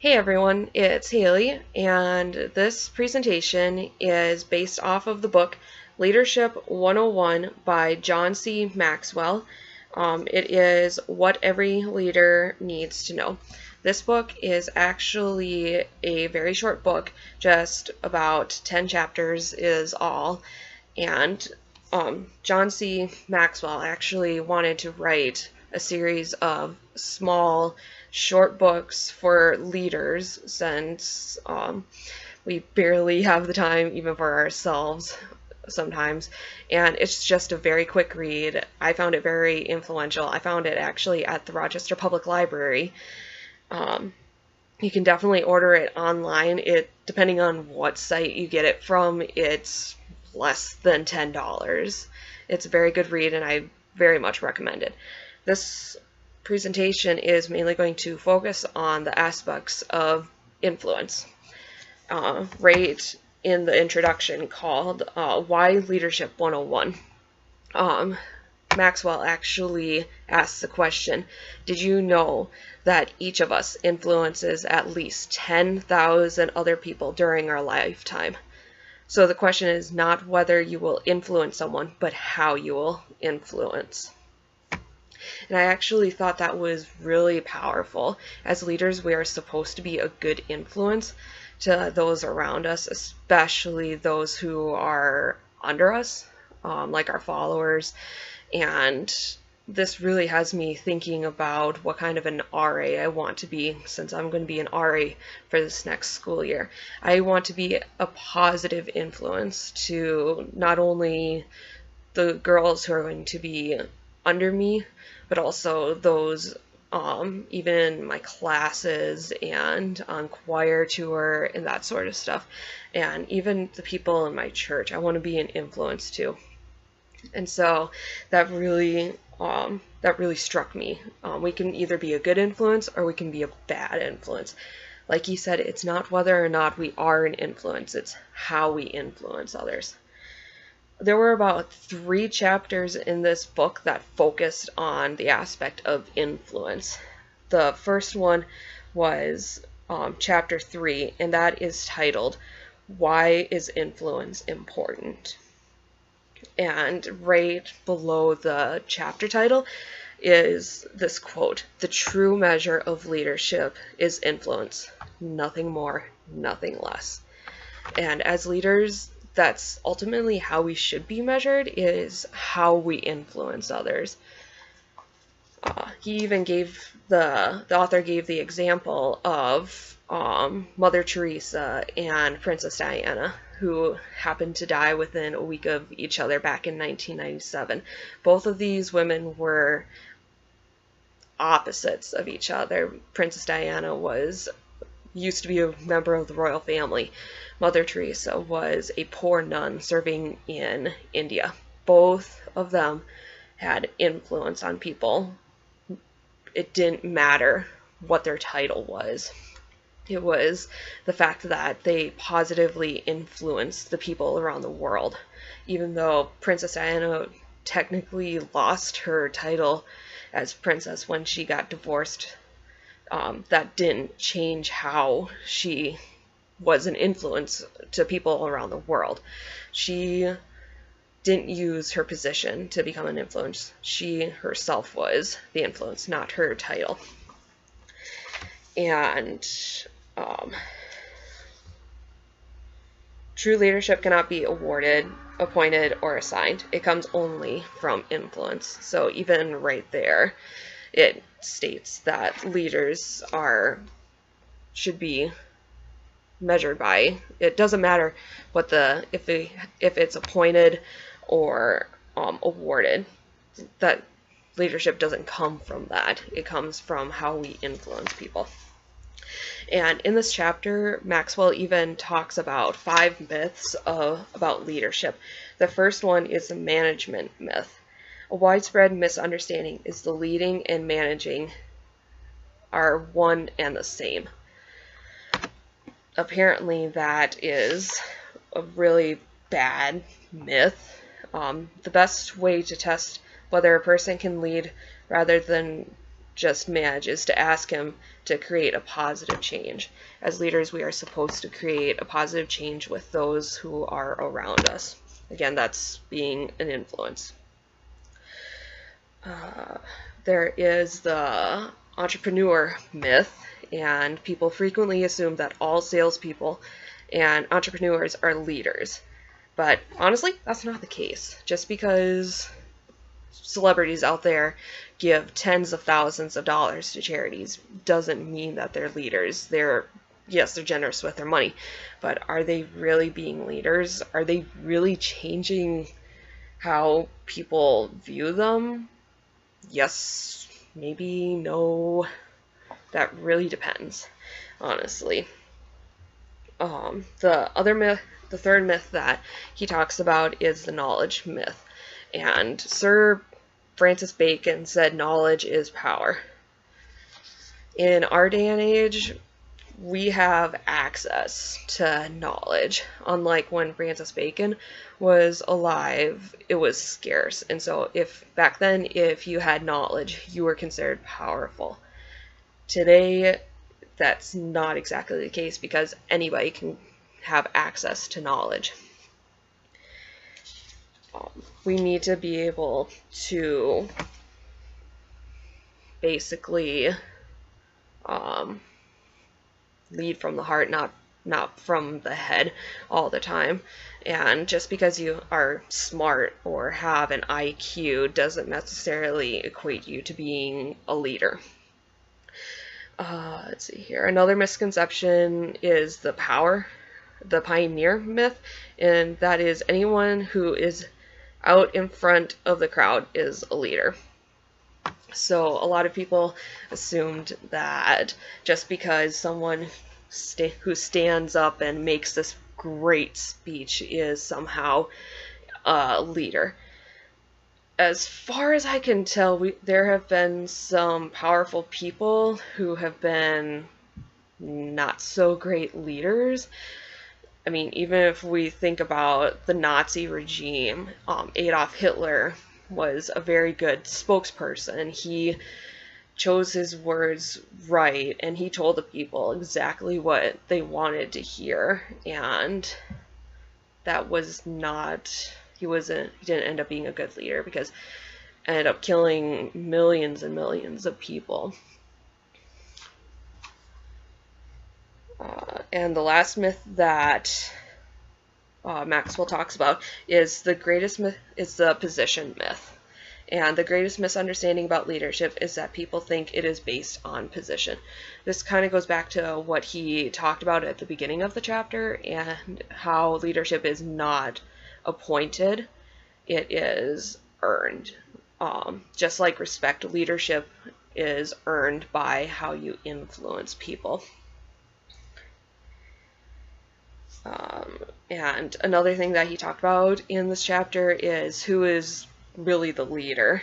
Hey everyone, it's Haley, and this presentation is based off of the book Leadership 101 by John C. Maxwell. It is what every leader needs to know. This book is actually a very short book, just about 10 chapters is all, and John C. Maxwell actually wanted to write a series of small, short books for leaders since we barely have the time even for ourselves sometimes. And it's just a very quick read. I found it very influential. I found it actually at the Rochester Public Library. You can definitely order it online. Depending on what site you get it from, it's less than $10. It's a very good read and I very much recommend it. This presentation is mainly going to focus on the aspects of influence. Right in the introduction called Why Leadership 101. Maxwell actually asks the question, did you know that each of us influences at least 10,000 other people during our lifetime? So the question is not whether you will influence someone, but how you will influence. And I actually thought that was really powerful. As leaders, we are supposed to be a good influence to those around us, especially those who are under us, like our followers. And this really has me thinking about what kind of an RA I want to be, since I'm going to be an RA for this next school year. I want to be a positive influence to not only the girls who are going to be under me, but also those even in my classes and on choir tour and that sort of stuff. And even the people in my church, I want to be an influence too. And so that really struck me. We can either be a good influence or we can be a bad influence. Like he said, it's not whether or not we are an influence, it's how we influence others. There were about 3 chapters in this book that focused on the aspect of influence. The first one was chapter 3, and that is titled, Why is Influence Important? And right below the chapter title is this quote, the true measure of leadership is influence, nothing more, nothing less. And as leaders, that's ultimately how we should be measured, is how we influence others. He even gave the author gave the example of Mother Teresa and Princess Diana, who happened to die within a week of each other back in 1997. Both of these women were opposites of each other. Princess Diana used to be a member of the royal family. Mother Teresa was a poor nun serving in India. Both of them had influence on people. It didn't matter what their title was. It was the fact that they positively influenced the people around the world. Even though Princess Diana technically lost her title as princess when she got divorced, that didn't change how she was an influence to people around the world. She didn't use her position to become an influence. She herself was the influence, not her title. And true leadership cannot be awarded, appointed, or assigned. It comes only from influence. So even right there, it states that leaders should be measured by. It doesn't matter what if it's appointed or awarded. That leadership doesn't come from that. It comes from how we influence people. And in this chapter, Maxwell even talks about 5 myths about leadership. The first one is the management myth. A widespread misunderstanding is the leading and managing are one and the same. Apparently that is a really bad myth. The best way to test whether a person can lead rather than just manages to ask him to create a positive change. As leaders, we are supposed to create a positive change with those who are around us. Again, that's being an influence. There is the entrepreneur myth, and people frequently assume that all salespeople and entrepreneurs are leaders. But honestly, that's not the case. Just because celebrities out there give tens of thousands of dollars to charities doesn't mean that they're leaders. Yes, they're generous with their money, but are they really being leaders? Are they really changing how people view them? Yes, maybe, no. That really depends, honestly. The third myth that he talks about is the knowledge myth. And Sir Francis Bacon said knowledge is power. In our day and age, we have access to knowledge. Unlike when Francis Bacon was alive, it was scarce. And so back then, if you had knowledge, you were considered powerful. Today, that's not exactly the case because anybody can have access to knowledge. We need to be able to basically lead from the heart, not from the head all the time. And just because you are smart or have an IQ doesn't necessarily equate you to being a leader. Let's see here. Another misconception is the pioneer myth, and that is anyone who is out in front of the crowd is a leader. So a lot of people assumed that just because someone who stands up and makes this great speech is somehow a leader. As far as I can tell, there have been some powerful people who have been not so great leaders. I mean, even if we think about the Nazi regime, Adolf Hitler was a very good spokesperson. He chose his words right, and he told the people exactly what they wanted to hear, and that was not... He didn't end up being a good leader because he ended up killing millions and millions of people. And the last myth that Maxwell talks about is the greatest myth is the position myth. And the greatest misunderstanding about leadership is that people think it is based on position. This kind of goes back to what he talked about at the beginning of the chapter, and how leadership is not appointed, it is earned. Just like respect, leadership is earned by how you influence people. And another thing that he talked about in this chapter is who is really the leader.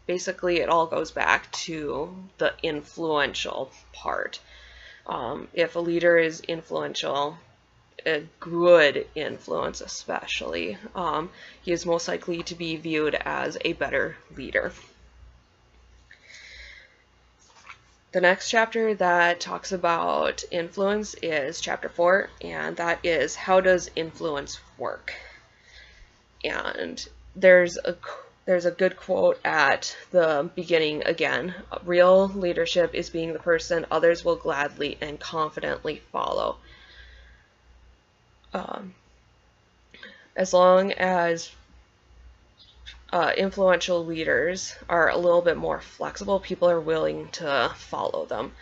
Basically, it all goes back to the influential part. If a leader is influential, a good influence especially, he is most likely to be viewed as a better leader. The next chapter that talks about influence is chapter 4, and that is how does influence work? And there's a good quote at the beginning again. Real leadership is being the person others will gladly and confidently follow. As long as influential leaders are a little bit more flexible, people are willing to follow them.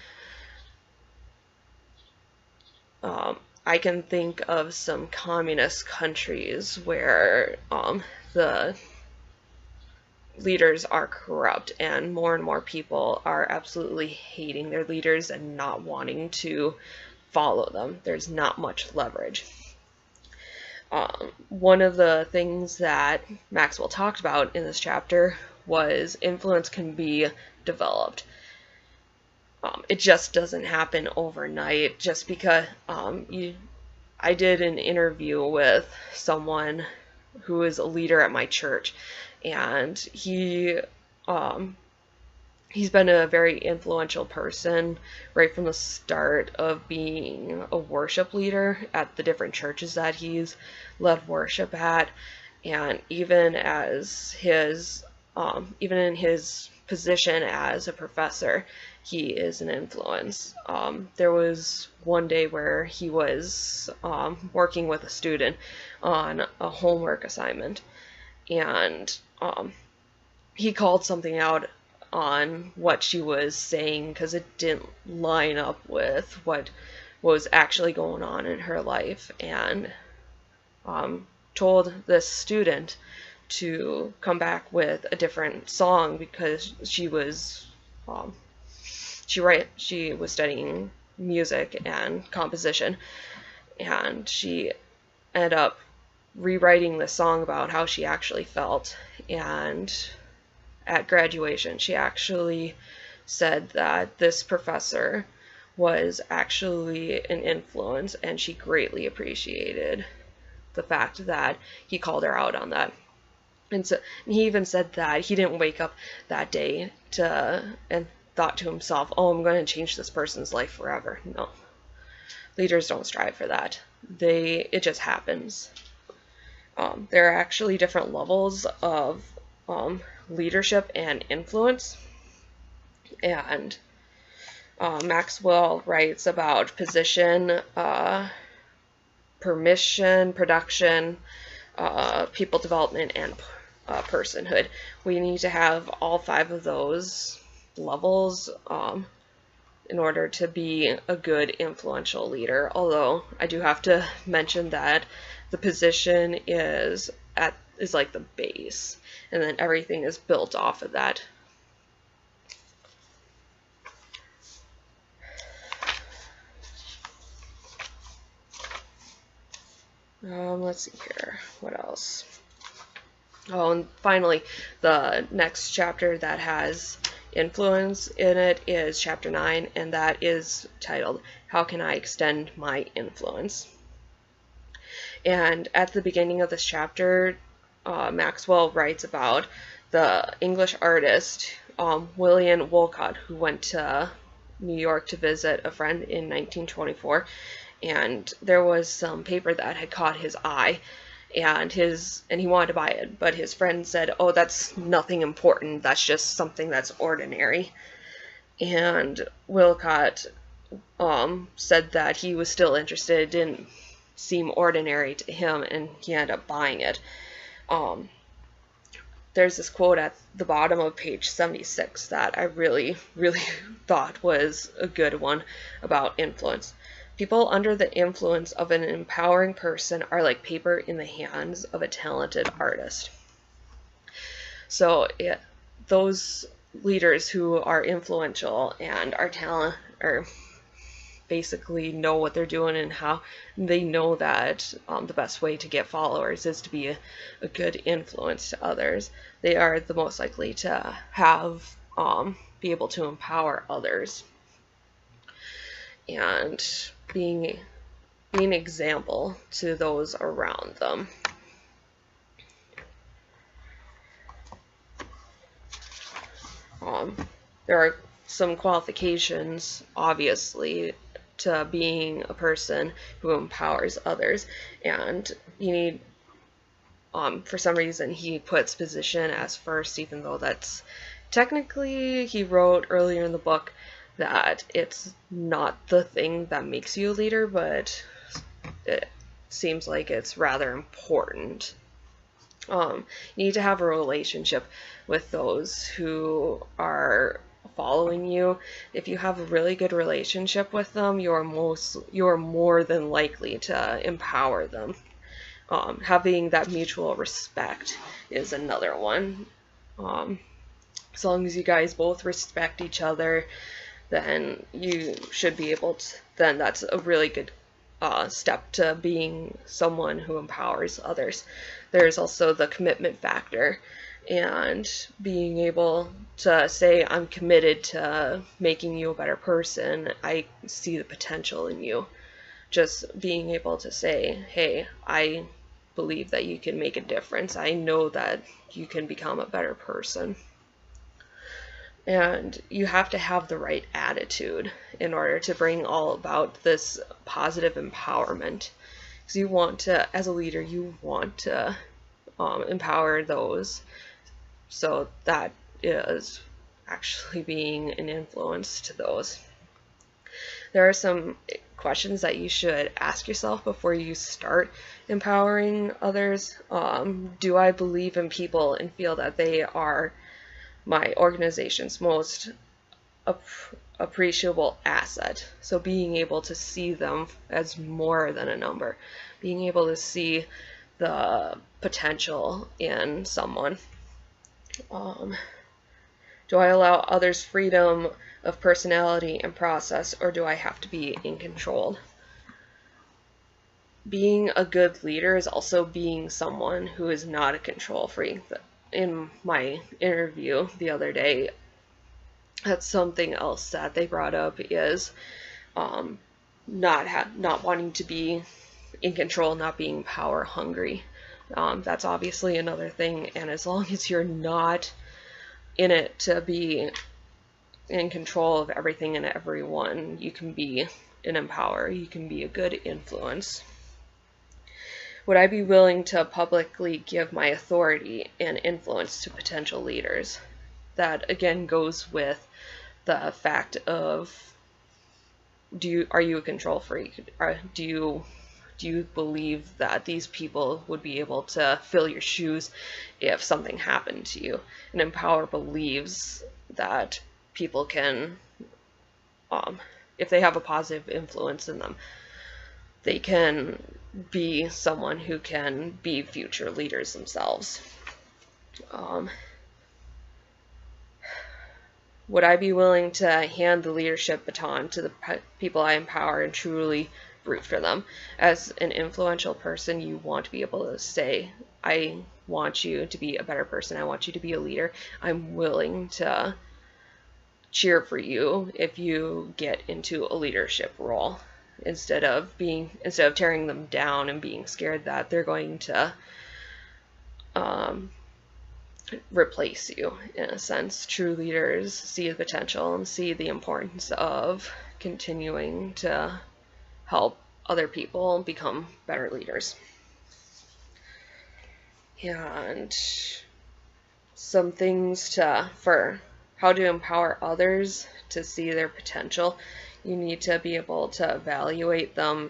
I can think of some communist countries where the leaders are corrupt and more people are absolutely hating their leaders and not wanting to follow them. There's not much leverage. One of the things that Maxwell talked about in this chapter was influence can be developed. It just doesn't happen overnight. Just because I did an interview with someone who is a leader at my church, and he he's been a very influential person right from the start of being a worship leader at the different churches that he's led worship at, and even in his position as a professor, he is an influence. There was one day where he was working with a student on a homework assignment, and he called something out on what she was saying because it didn't line up with what was actually going on in her life, and told this student to come back with a different song because she was studying music and composition, and she ended up rewriting the song about how she actually felt. And at graduation, she actually said that this professor was actually an influence, and she greatly appreciated the fact that he called her out on that. And he even said that he didn't wake up that day and thought to himself, oh, I'm going to change this person's life forever. No. Leaders don't strive for that. It just happens. There are actually different levels of leadership and influence. And Maxwell writes about position, permission, production, people development, and personhood. We need to have all 5 of those levels in order to be a good influential leader. Although I do have to mention that the position is like the base, and then everything is built off of that. Let's see here. What else? Oh, and finally, the next chapter that has influence in it is chapter 9, and that is titled, How Can I Extend My Influence? And at the beginning of this chapter, Maxwell writes about the English artist William Wolcott, who went to New York to visit a friend in 1924, and there was some paper that had caught his eye, and he wanted to buy it, but his friend said, oh, that's nothing important, that's just something that's ordinary. And Wolcott said that he was still interested. It didn't seem ordinary to him, and he ended up buying it. There's this quote at the bottom of page 76 that I really, really thought was a good one about influence. People under the influence of an empowering person are like paper in the hands of a talented artist. So those leaders who are influential and are basically know what they're doing and how they know that the best way to get followers is to be a good influence to others. They are the most likely to be able to empower others and being an example to those around them. There are some qualifications, obviously, to being a person who empowers others, and you need, for some reason, he puts position as first, even though that's technically, he wrote earlier in the book that it's not the thing that makes you a leader, but it seems like it's rather important. You need to have a relationship with those who are following you. If you have a really good relationship with them, you're more than likely to empower them. Having that mutual respect is another one. As long as you guys both respect each other, then you should be able to, then that's a really good step to being someone who empowers others. There's also the commitment factor, and being able to say, I'm committed to making you a better person. I see the potential in you. Just being able to say, hey, I believe that you can make a difference. I know that you can become a better person. And you have to have the right attitude in order to bring all about this positive empowerment. Because you want to, as a leader, you want to empower those. So that is actually being an influence to those. There are some questions that you should ask yourself before you start empowering others. Do I believe in people and feel that they are my organization's most appreciable asset? So being able to see them as more than a number, being able to see the potential in someone. Do I allow others freedom of personality and process, or do I have to be in control? Being a good leader is also being someone who is not a control freak. In my interview the other day, that's something else that they brought up is not wanting to be in control, not being power hungry. That's obviously another thing, and as long as you're not in it to be in control of everything and everyone, you can be an empower, you can be a good influence. Would I be willing to publicly give my authority and influence to potential leaders? That again goes with the fact of, are you a control freak? Do you believe that these people would be able to fill your shoes if something happened to you? An empower believes that people can, if they have a positive influence in them, they can be someone who can be future leaders themselves. Would I be willing to hand the leadership baton to the people I empower and truly root for them? As an influential person, you want to be able to say, I want you to be a better person. I want you to be a leader. I'm willing to cheer for you if you get into a leadership role, instead of tearing them down and being scared that they're going to replace you, in a sense. True leaders see the potential and see the importance of continuing to help other people become better leaders. And some things for how to empower others to see their potential. You need to be able to evaluate them,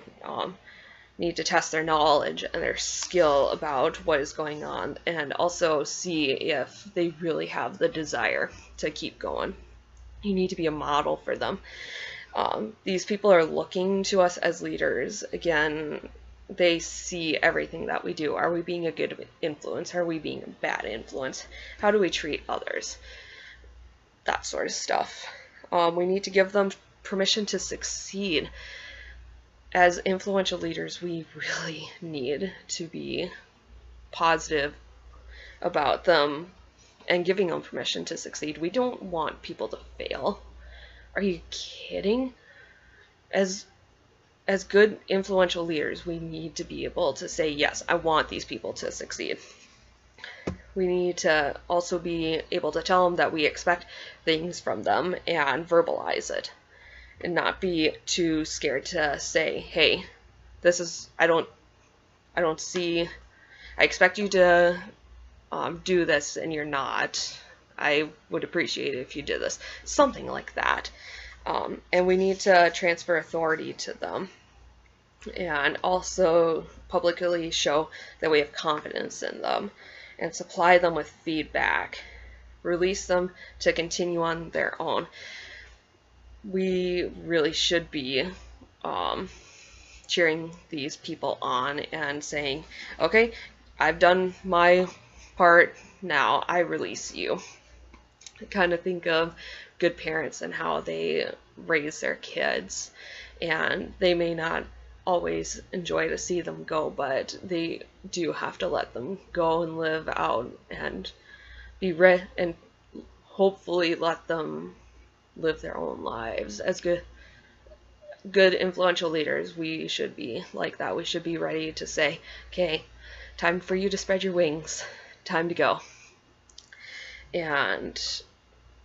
need to test their knowledge and their skill about what is going on, and also see if they really have the desire to keep going. You need to be a model for them. These people are looking to us as leaders. Again, they see everything that we do. Are we being a good influence? Are we being a bad influence? How do we treat others? That sort of stuff. We need to give them permission to succeed. As influential leaders, we really need to be positive about them and giving them permission to succeed. We don't want people to fail. Are you kidding? As good influential leaders, we need to be able to say, yes, I want these people to succeed. We need to also be able to tell them that we expect things from them and verbalize it, and not be too scared to say, hey, this is, I expect you to do this and you're not. I would appreciate it if you did this. Something like that. And we need to transfer authority to them, and also publicly show that we have confidence in them, and supply them with feedback. Release them to continue on their own. We really should be cheering these people on and saying, okay, I've done my part, now I release you. I kind of think of good parents and how they raise their kids, and they may not always enjoy to see them go, but they do have to let them go and live out and and hopefully let them live their own lives. As good influential leaders, we should be like that. We should be ready to say, okay, time for you to spread your wings, time to go. And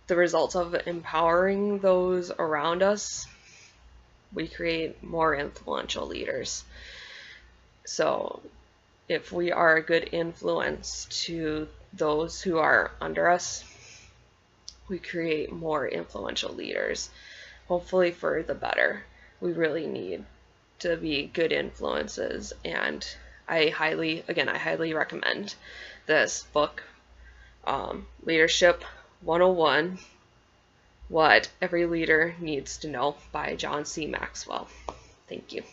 the results of empowering those around us, we create more influential leaders. So if we are a good influence to those who are under us, we create more influential leaders, hopefully for the better. We really need to be good influences, and I highly recommend this book, Leadership 101, What Every Leader Needs to Know by John C. Maxwell. Thank you.